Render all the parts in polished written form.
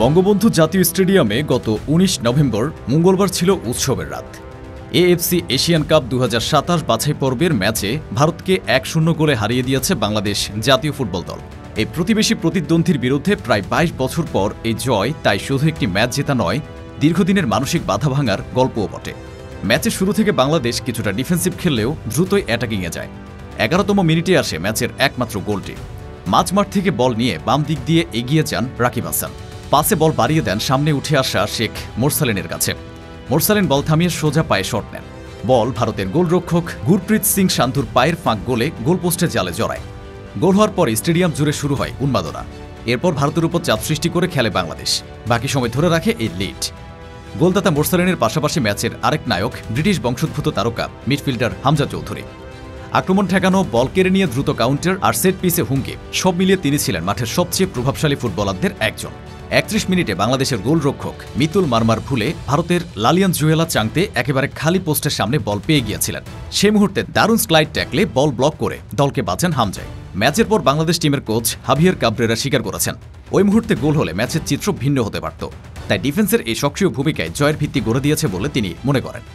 বঙ্গবন্ধু জাতীয় স্টেডিয়ামে গত ১৯ নভেম্বর মঙ্গলবার ছিল উৎসবের রাত। এএফসি এশিয়ান কাপ ২০২৭ বাছাই পর্বের ম্যাচে ভারতকে ১-০ গোলে হারিয়ে দিয়েছে বাংলাদেশ জাতীয় ফুটবল দল। এই প্রতিবেশী প্রতিদ্বন্দ্বীর বিরুদ্ধে প্রায় ২২ বছর পর এই জয় তাই শুধু একটি ম্যাচ জেতা নয়, দীর্ঘদিনের মানসিক বাধা ভাঙার গল্পও বটে। ম্যাচের শুরু থেকে বাংলাদেশ কিছুটা ডিফেন্সিভ খেললেও দ্রুতই অ্যাটাকিংয়ে যায়। ১১তম মিনিটে আসে ম্যাচের একমাত্র গোলটি। মাঝমাঠ থেকে বল নিয়ে বাম দিক দিয়ে এগিয়ে যান রাকিব হাসান। পাসে বল বাড়িয়ে দেন সামনে উঠে আসা শেখ মোরসালিনের কাছে। মোরসালিন বল থামিয়ে সোজা পায়ে শট নেন। বল ভারতের গোলরক্ষক গুরপ্রীত সিং সান্ধুর পায়ের ফাঁক গোলে গোলপোস্টে জালে জড়ায়। গোল হওয়ার পর স্টেডিয়াম জুড়ে শুরু হয় উন্মাদনা। এরপর ভারতের উপর চাপ সৃষ্টি করে খেলে বাংলাদেশ, বাকি সময় ধরে রাখে এই লিড। গোলদাতা মোরসালিনের পাশাপাশি ম্যাচের আরেক নায়ক ব্রিটিশ বংশোদ্ভূত তারকা মিডফিল্ডার হামজা চৌধুরী। আক্রমণ ঠেকানো, বল কেড়ে নিয়ে দ্রুত কাউন্টার আর সেট পিসে হুমকি, সব মিলিয়ে তিনি ছিলেন মাঠের সবচেয়ে প্রভাবশালী ফুটবলারদের একজন। ৩১ মিনিটে বাংলাদেশের গোলরক্ষক মিতুল মারমার ভুলে ভারতের লালিয়ান জুয়েলা চাংতে একেবারে খালি পোস্টের সামনে বল পেয়ে গিয়েছিলেন। সেই মুহূর্তে দারুণ স্লাইড ট্যাকলে বল ব্লক করে দলকে বাঁচান হামজাই। ম্যাচের পর বাংলাদেশ টিমের কোচ হাভিয়ার কাবরেরা স্বীকার করেছেন, ওই মুহূর্তে গোল হলে ম্যাচের চিত্র ভিন্ন হতে পারত। তাই ডিফেন্সের এই সক্রিয় ভূমিকায় জয়ের ভিত্তি গড়ে দিয়েছে বলে তিনি মনে করেন।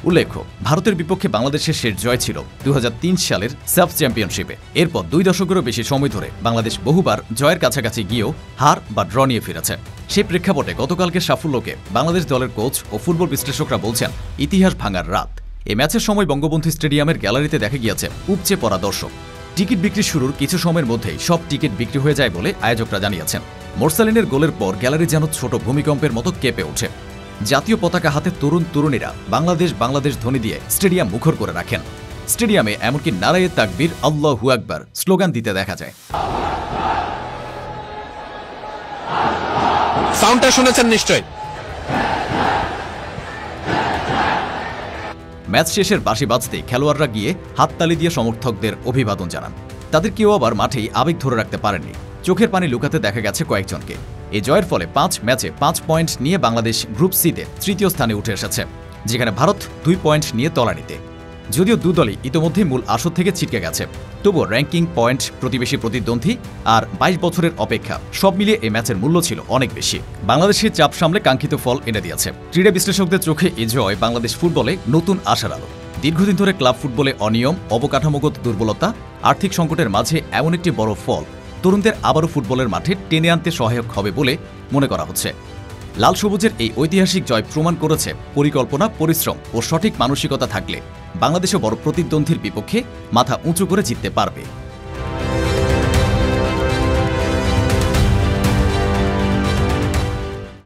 উল্লেখ্য, ভারতের বিপক্ষে বাংলাদেশের শেষ জয় ছিল ২০০৩ সালের সাফ চ্যাম্পিয়নশিপে। এরপর ২ দশকেরও বেশি সময় ধরে বাংলাদেশ বহুবার জয়ের কাছাকাছি গিয়েও হার বা ড্র নিয়ে ফিরেছে। সেই প্রেক্ষাপটে গতকালকের সাফল্যকে বাংলাদেশ দলের কোচ ও ফুটবল বিশ্লেষকরা বলছেন ইতিহাস ভাঙার রাত। এই ম্যাচের সময় বঙ্গবন্ধু স্টেডিয়ামের গ্যালারিতে দেখা গিয়েছে উপচে পড়া দর্শক। টিকিট বিক্রি শুরুর কিছু সময়ের মধ্যেই সব টিকিট বিক্রি হয়ে যায় বলে আয়োজকরা জানিয়েছেন। মোরসালিনের গোলের পর গ্যালারি যেন ছোট ভূমিকম্পের মতো কেঁপে ওঠে। জাতীয় পতাকা হাতে তরুণ তরুণীরা বাংলাদেশ বাংলাদেশ ধ্বনি দিয়ে স্টেডিয়াম মুখর করে রাখেন। স্টেডিয়ামে এমনকি নারায়ে তাকবীর, আল্লাহু আকবার স্লোগান দিতে দেখা যায়। সাউন্ডটা শুনেছেন নিশ্চয়। ম্যাচ শেষের বাঁশি বাজতেই খেলোয়াড়রা গিয়ে হাততালি দিয়ে সমর্থকদের অভিবাদন জানান। তাদের কেউ আবার মাঠেই আবেগ ধরে রাখতে পারেননি, চোখের পানি লুকাতে দেখা গেছে কয়েকজনকে। এই জয়ের ফলে ৫ ম্যাচে ৫ পয়েন্ট নিয়ে বাংলাদেশ গ্রুপ সিতে তৃতীয় স্থানে উঠে এসেছে, যেখানে ভারত ২ পয়েন্ট নিয়ে তলানিতে। যদিও দুদলই ইতোমধ্যেই মূল আসর থেকে ছিটকে গেছে, তবুও র্যাঙ্কিং, পয়েন্ট, প্রতিবেশী প্রতিদ্বন্দ্বী আর ২২ বছরের অপেক্ষা সব মিলিয়ে এই ম্যাচের মূল্য ছিল অনেক বেশি। বাংলাদেশের চাপ সামলে কাঙ্ক্ষিত ফল এনে দিয়েছে। ক্রীড়া বিশ্লেষকদের চোখে এই জয় বাংলাদেশ ফুটবলে নতুন আশার আলো। দীর্ঘদিন ধরে ক্লাব ফুটবলে অনিয়ম, অবকাঠামোগত দুর্বলতা, আর্থিক সংকটের মাঝে এমন একটি বড় ফল তরুণদের আবারও ফুটবলের মাঠে টেনে আনতে সহায়ক হবে বলে মনে করা হচ্ছে। লাল সবুজের এই ঐতিহাসিক জয় প্রমাণ করেছে পরিকল্পনা, পরিশ্রম ও সঠিক মানসিকতা থাকলে বাংলাদেশও বড় প্রতিদ্বন্দ্বীর বিপক্ষে মাথা উঁচু করে জিততে পারবে।